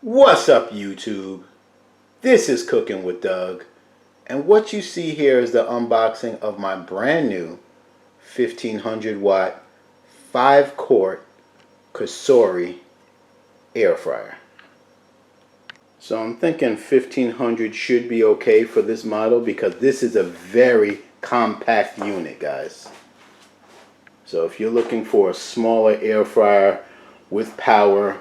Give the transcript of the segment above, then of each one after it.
What's up, YouTube? This is Cooking with Doug, and what you see here is the unboxing of my brand new 1500 watt 5-quart COSORI air fryer. So I'm thinking 1500 should be okay for this model because this is a very compact unit, guys. So if you're looking for a smaller air fryer with power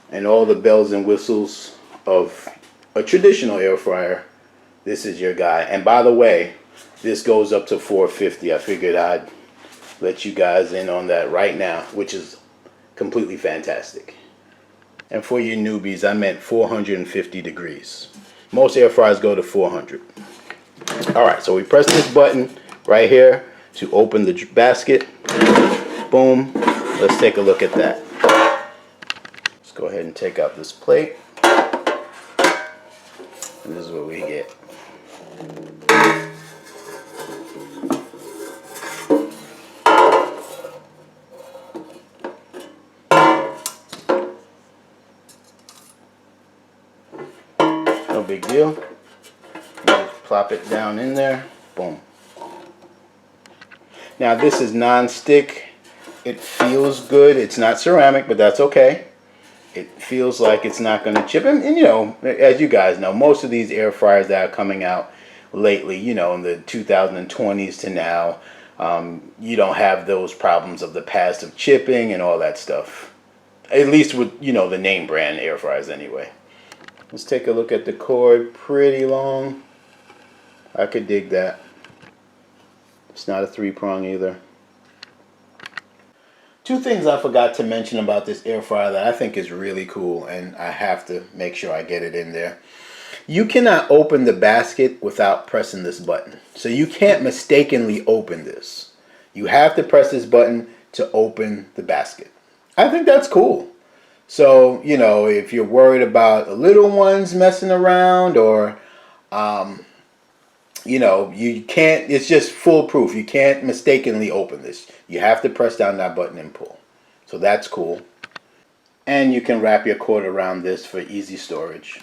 and all the bells and whistles of a traditional air fryer, this is your guy. And by the way, this goes up to 450. I figured I'd let you guys in on that right now, which is completely fantastic. And for you newbies, I meant 450 degrees. Most air fryers go to 400. Alright, so we press this button right here to open the basket. Boom. Let's take a look at that. Go ahead and take out this plate, and this is what we get. No big deal. Just plop it down in there. Boom. Now this is non-stick. It feels good. It's not ceramic, but that's okay. It feels like it's not going to chip. And you know, as you guys know, most of these air fryers that are coming out lately, you know, in the 2020s to now, you don't have those problems of the past of chipping and all that stuff. At least with, you know, the name brand air fryers anyway. Let's take a look at the cord. Pretty long. I could dig that. It's not a 3-prong either. Two things I forgot to mention about this air fryer that I think is really cool, and I have to make sure I get it in there. You cannot open the basket without pressing this button. So you can't mistakenly open this. You have to press this button to open the basket. I think that's cool. So, you know, if you're worried about the little ones messing around or, you know, you can't, it's just foolproof. You can't mistakenly open this. You have to press down that button and pull. So that's cool. And you can wrap your cord around this for easy storage.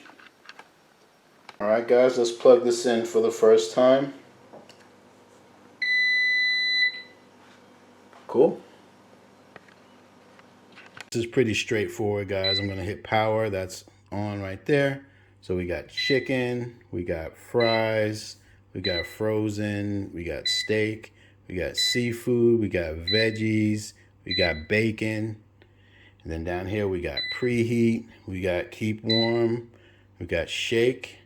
Alright guys, let's plug this in for the first time. Cool. This is pretty straightforward, guys. I'm going to hit power. That's on right there. So we got chicken, we got fries, we got frozen, we got steak, we got seafood, we got veggies, we got bacon, and then down here we got preheat, we got keep warm, we got shake.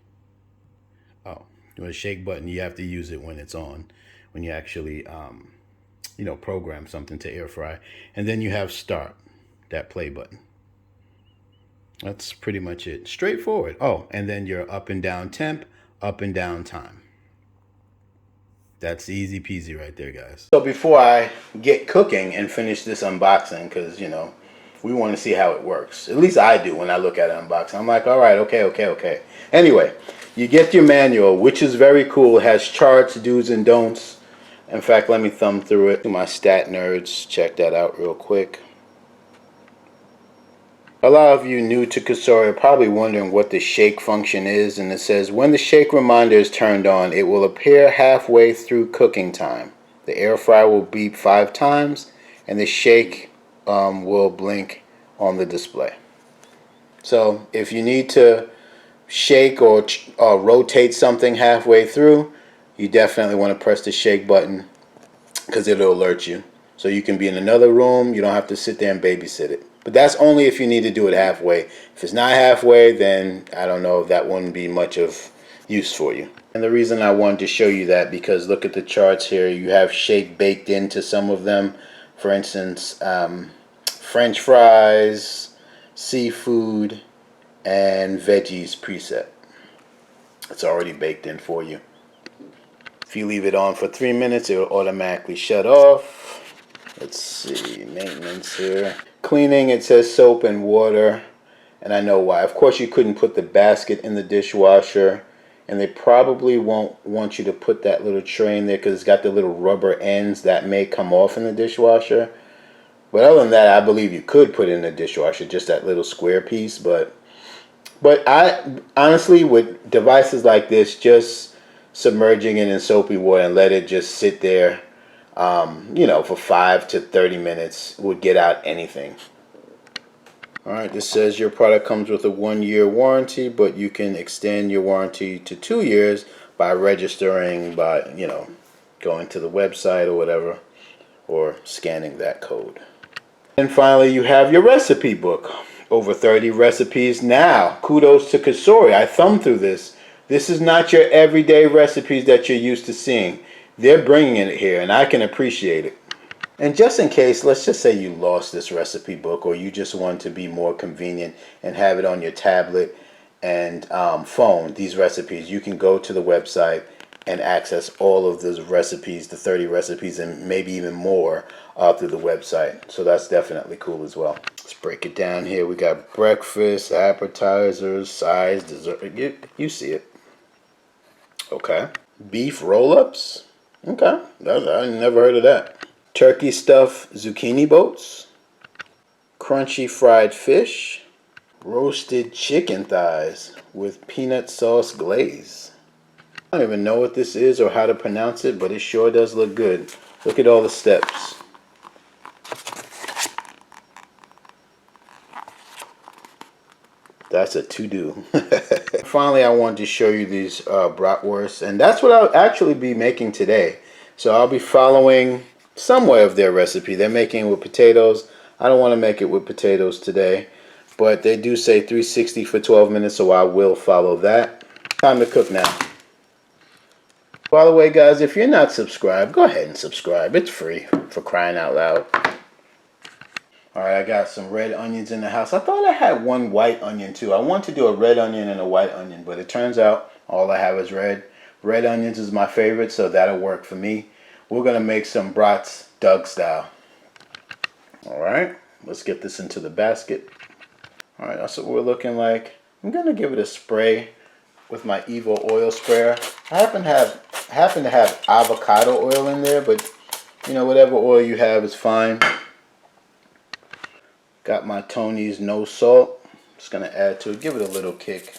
Oh, with a shake button, you have to use it when it's on, when you actually, you know, program something to air fry. And then you have start, that play button. That's pretty much it. Straightforward. Oh, and then your up and down temp, up and down time. That's easy peasy right there, guys. So before I get cooking and finish this unboxing, because, you know, we want to see how it works. At least I do when I look at an unboxing. I'm like, all right, okay. Anyway, you get your manual, which is very cool. It has charts, do's and don'ts. In fact, let me thumb through it. My stat nerds, check that out real quick. A lot of you new to COSORI are probably wondering what the shake function is, and it says when the shake reminder is turned on, it will appear halfway through cooking time. The air fryer will beep 5 times, and the shake will blink on the display. So if you need to shake or rotate something halfway through, you definitely want to press the shake button because it'll alert you. So you can be in another room, you don't have to sit there and babysit it. But that's only if you need to do it halfway. If it's not halfway, then I don't know, that wouldn't be much of use for you. And the reason I wanted to show you that, because look at the charts here. You have shake baked into some of them. For instance, French fries, seafood, and veggies preset. It's already baked in for you. If you leave it on for 3 minutes, it will automatically shut off. Let's see, maintenance here. Cleaning, it says soap and water, and I know why. Of course, you couldn't put the basket in the dishwasher, and they probably won't want you to put that little tray in there because it's got the little rubber ends that may come off in the dishwasher. But other than that, I believe you could put it in the dishwasher, just that little square piece, but But I honestly, with devices like this, just submerging it in soapy water and let it just sit there, for 5 to 30 minutes would get out anything. All right, this says your product comes with a 1-year warranty, but you can extend your warranty to 2 years by registering by, going to the website or whatever, or scanning that code. And finally, you have your recipe book. Over 30 recipes now. Kudos to COSORI. I thumbed through this. This is not your everyday recipes that you're used to seeing. They're bringing it here, and I can appreciate it. And just in case, let's just say you lost this recipe book, or you just want to be more convenient and have it on your tablet and phone, these recipes, you can go to the website and access all of those recipes, the 30 recipes, and maybe even more through the website. So that's definitely cool as well. Let's break it down here. We got breakfast, appetizers, sides, dessert. You see it. Okay. Beef roll-ups. Okay. I never heard of that. Turkey stuffed zucchini boats. Crunchy fried fish. Roasted chicken thighs with peanut sauce glaze. I don't even know what this is or how to pronounce it, but it sure does look good. Look at all the steps. That's a to-do. Finally, I wanted to show you these bratwursts, and that's what I'll actually be making today. So I'll be following somewhat of their recipe. They're making it with potatoes. I don't want to make it with potatoes today, but they do say 360 for 12 minutes, so I will follow that. Time to cook now. By the way, guys, if you're not subscribed, go ahead and subscribe. It's free, for crying out loud. Alright, I got some red onions in the house. I thought I had one white onion too. I want to do a red onion and a white onion, but it turns out all I have is red. Red onions is my favorite, so that'll work for me. We're going to make some brats Doug style. Alright, let's get this into the basket. Alright, that's what we're looking like. I'm going to give it a spray with my EVO oil sprayer. I happen to have avocado oil in there, but whatever oil you have is fine. Got my Tony's no salt. Just gonna add to it, give it a little kick.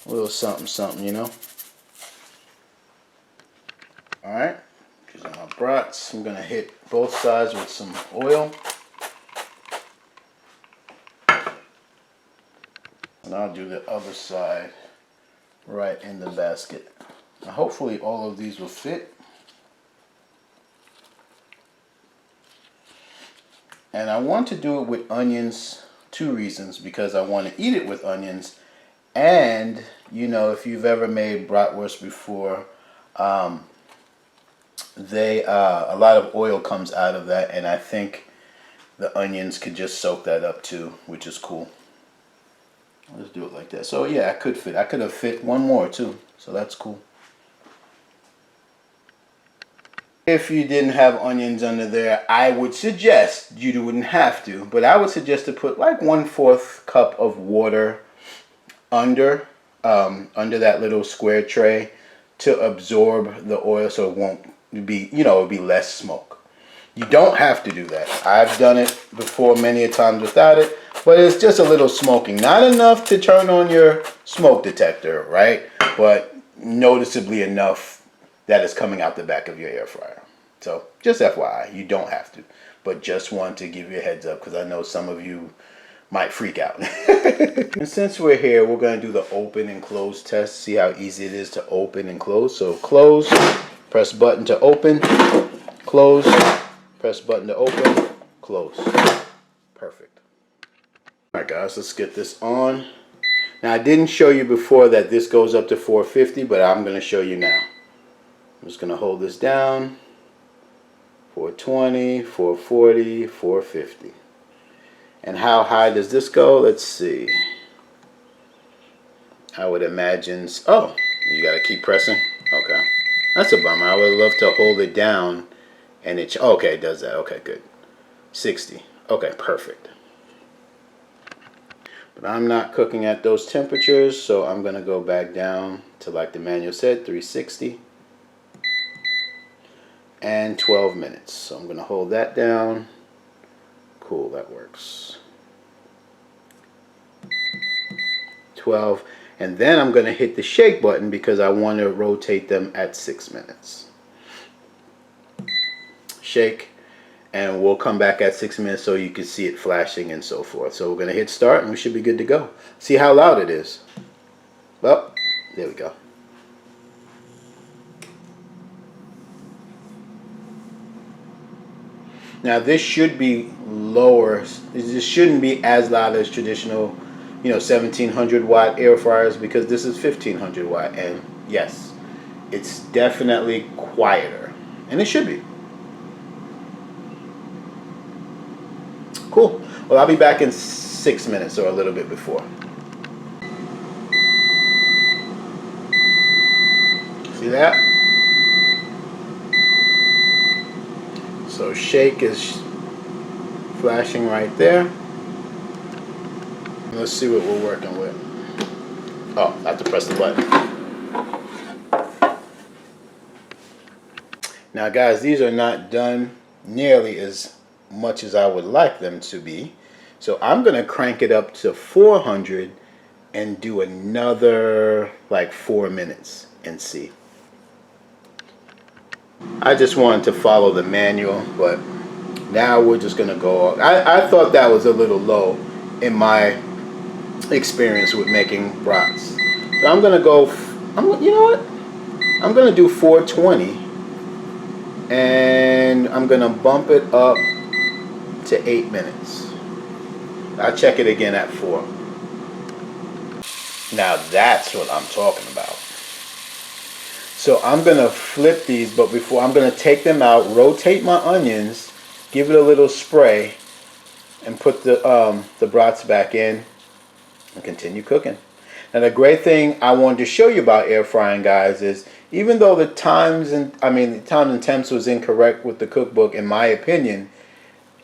A little something, something, Alright, these are my brats. I'm gonna hit both sides with some oil. And I'll do the other side right in the basket. Now hopefully all of these will fit. And I want to do it with onions, 2 reasons. Because I want to eat it with onions, and if you've ever made bratwurst before, a lot of oil comes out of that, and I think the onions could just soak that up too, which is cool. Let's do it like that. So yeah, I could have fit one more too, so that's cool. If you didn't have onions under there, I would suggest, you wouldn't have to, but I would suggest to put like 1/4 cup of water under that little square tray to absorb the oil, so it won't be, it'll be less smoke. You don't have to do that. I've done it before many a times without it, but it's just a little smoking. Not enough to turn on your smoke detector, right? But noticeably enough that is coming out the back of your air fryer. So just FYI, you don't have to, but just want to give you a heads up because I know some of you might freak out. And since we're here, we're going to do the open and close test, see how easy it is to open and close. So close, press button to open, close, press button to open, close. Perfect. Alright guys, let's get this on. Now I didn't show you before that this goes up to 450, but I'm going to show you now. I'm just going to hold this down. 420, 440, 450. And how high does this go? Let's see. I would imagine... Oh, you got to keep pressing? Okay. That's a bummer. I would love to hold it down and it... Okay, it does that. Okay, good. 60. Okay, perfect. But I'm not cooking at those temperatures, so I'm going to go back down to, like the manual said, 360. And 12 minutes. So I'm going to hold that down, Cool, that works. 12. And then I'm going to hit the shake button because I want to rotate them at 6 minutes. Shake, and we'll come back at 6 minutes so you can see it flashing and so forth. So we're going to hit start and we should be good to go. See how loud it is. Well, there we go. Now this should be lower. This shouldn't be as loud as traditional, 1700 watt air fryers, because this is 1500 watt, and yes, it's definitely quieter, and it should be. Cool. Well, I'll be back in 6 minutes or a little bit before. See that? So shake is flashing right there. Let's see what we're working with. Oh, I have to press the button. Now guys, these are not done nearly as much as I would like them to be. So I'm going to crank it up to 400 and do another like 4 minutes and see. I just wanted to follow the manual, but now we're just going to go up. I thought that was a little low in my experience with making brats. So I'm going to go, you know what? I'm going to do 420, and I'm going to bump it up to 8 minutes. I'll check it again at 4. Now that's what I'm talking about. So I'm going to flip these, but before I'm going to take them out, rotate my onions, give it a little spray, and put the brats back in and continue cooking. Now the great thing I wanted to show you about air frying, guys, is even though the times and temps was incorrect with the cookbook, in my opinion,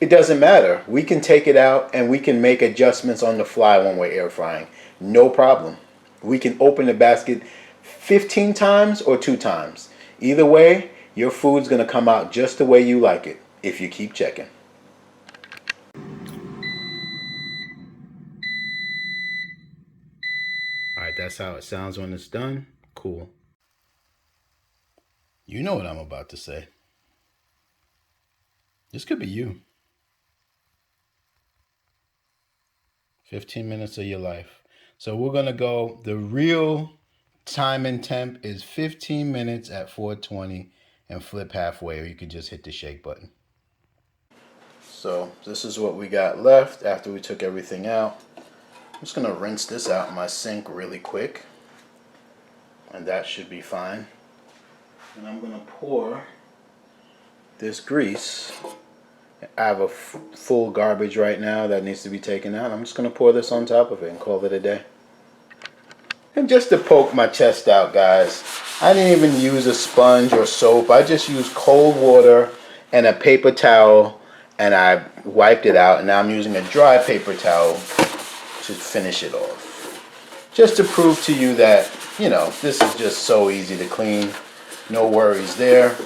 it doesn't matter. We can take it out and we can make adjustments on the fly when we're air frying. No problem. We can open the basket 15 times or 2 times. Either way, your food's going to come out just the way you like it if you keep checking. Alright, that's how it sounds when it's done. Cool. You know what I'm about to say. This could be you. 15 minutes of your life. So we're going to go, the real time and temp is 15 minutes at 420 and flip halfway, or you could just hit the shake button. So this is what we got left after we took everything out. I'm just going to rinse this out in my sink really quick, and that should be fine. And I'm going to pour this grease. I have a full garbage right now that needs to be taken out. I'm just going to pour this on top of it and call it a day. And just to poke my chest out, guys, I didn't even use a sponge or soap. I just used cold water and a paper towel, and I wiped it out. And now I'm using a dry paper towel to finish it off. Just to prove to you that, this is just so easy to clean. No worries there.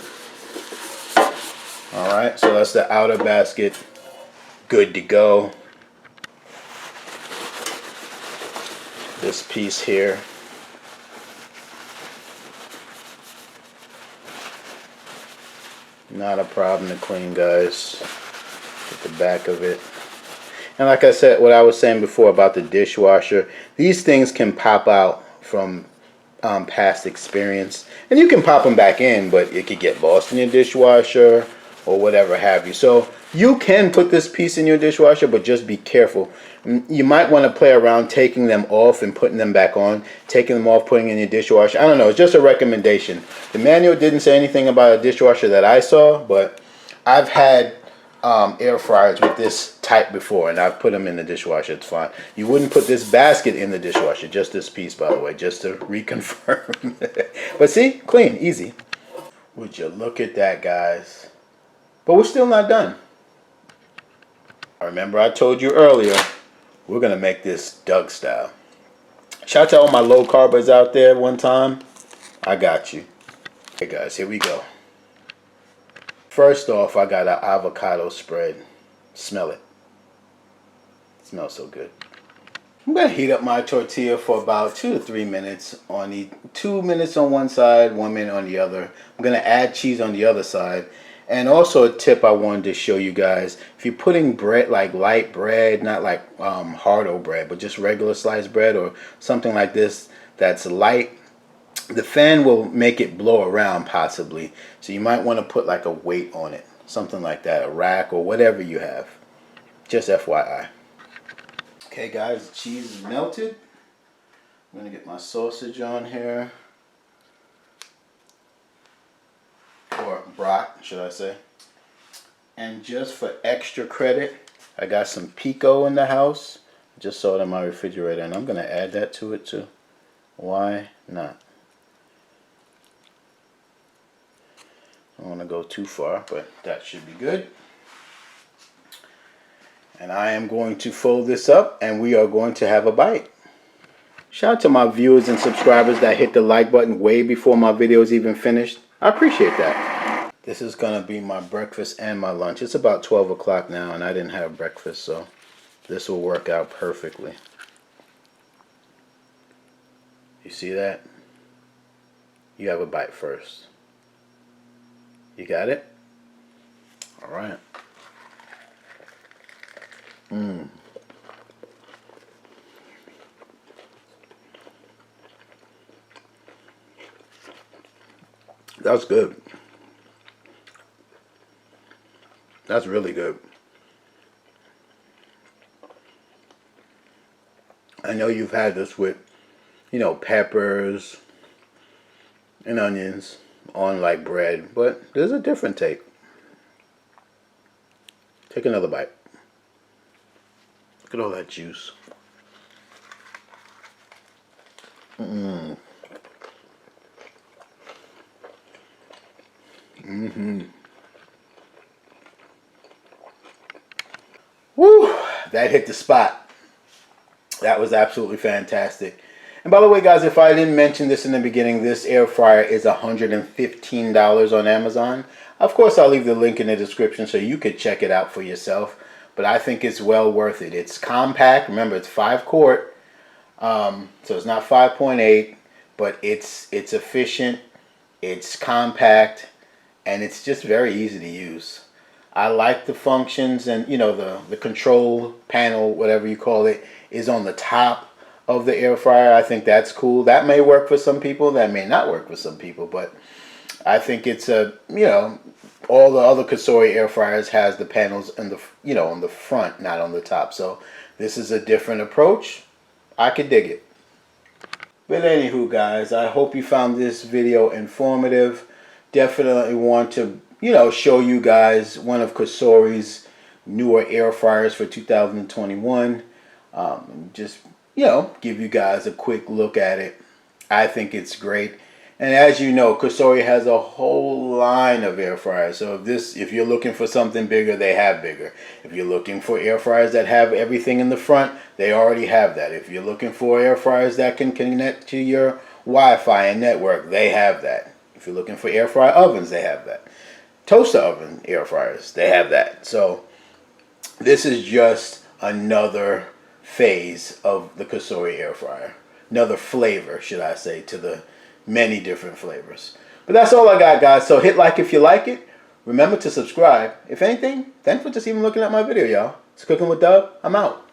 Alright, so that's the outer basket. Good to go. This piece here. Not a problem to clean, guys. Get the back of it. And like I said, what I was saying before about the dishwasher, these things can pop out from past experience. And you can pop them back in, but it could get lost in your dishwasher or whatever have you. So you can put this piece in your dishwasher, but just be careful. You might want to play around taking them off and putting them back on, taking them off, putting in your dishwasher. I don't know, it's just a recommendation. The manual didn't say anything about a dishwasher that I saw, but I've had air fryers with this type before, and I've put them in the dishwasher. It's fine. You wouldn't put this basket in the dishwasher, just this piece, by the way, just to reconfirm. But see, clean, easy. Would you look at that, guys? But we're still not done. Remember, I told you earlier, we're going to make this Doug style. Shout out to all my low carbers out there one time. I got you. Okay, guys, here we go. First off, I got an avocado spread. Smell it. Smells so good. I'm gonna heat up my tortilla for about 2 to 3 minutes on the 2 minutes on one side, 1 minute on the other. I'm gonna add cheese on the other side. And also a tip I wanted to show you guys: if you're putting bread, like light bread, not like hard bread, but just regular sliced bread or something like this that's light, the fan will make it blow around possibly. So you might want to put like a weight on it, something like that, a rack or whatever you have. Just FYI. Okay guys, the cheese is melted. I'm going to get my sausage on here. Or brat, should I say. And just for extra credit, I got some pico in the house. I just saw it in my refrigerator and I'm going to add that to it too. Why not? I don't want to go too far, but that should be good. And I am going to fold this up and we are going to have a bite. Shout out to my viewers and subscribers that hit the like button way before my video is even finished. I appreciate that. This is going to be my breakfast and my lunch. It's about 12 o'clock now and I didn't have breakfast, so this will work out perfectly. You see that? You have a bite first. You got it? All right. That's good. That's really good. I know you've had this with, you know, peppers and onions on like bread, but there's a different take. Take another bite. Look at all that juice. Woo! That hit the spot. That was absolutely fantastic. And by the way, guys, if I didn't mention this in the beginning, this air fryer is $115 on Amazon. Of course, I'll leave the link in the description so you could check it out for yourself. But I think it's well worth it. It's compact. Remember, it's 5 quart. So it's not 5.8, but it's efficient. It's compact, and it's just very easy to use. I like the functions, and you know, the control panel, whatever you call it, is on the top of the air fryer. I think that's cool. That may work for some people. That may not work for some people, but I think it's a, you know, all the other COSORI air fryers has the panels in the, you know, on the front, not on the top. So this is a different approach. I could dig it. But anywho, guys, I hope you found this video informative. Definitely want to, you know, show you guys one of COSORI's newer air fryers for 2021. Just, you know, give you guys a quick look at it. I think it's great. And as you know, COSORI has a whole line of air fryers. So if you're looking for something bigger, they have bigger. If you're looking for air fryers that have everything in the front, they already have that. If you're looking for air fryers that can connect to your Wi-Fi and network, they have that. If you're looking for air fryer ovens, they have that. Toaster oven air fryers, they have that. So this is just another phase of the COSORI air fryer. Another flavor, should I say, to the many different flavors. But that's all I got, guys. So hit like if you like it. Remember to subscribe. If anything, thanks for just even looking at my video, y'all. It's Cooking with Dub. I'm out.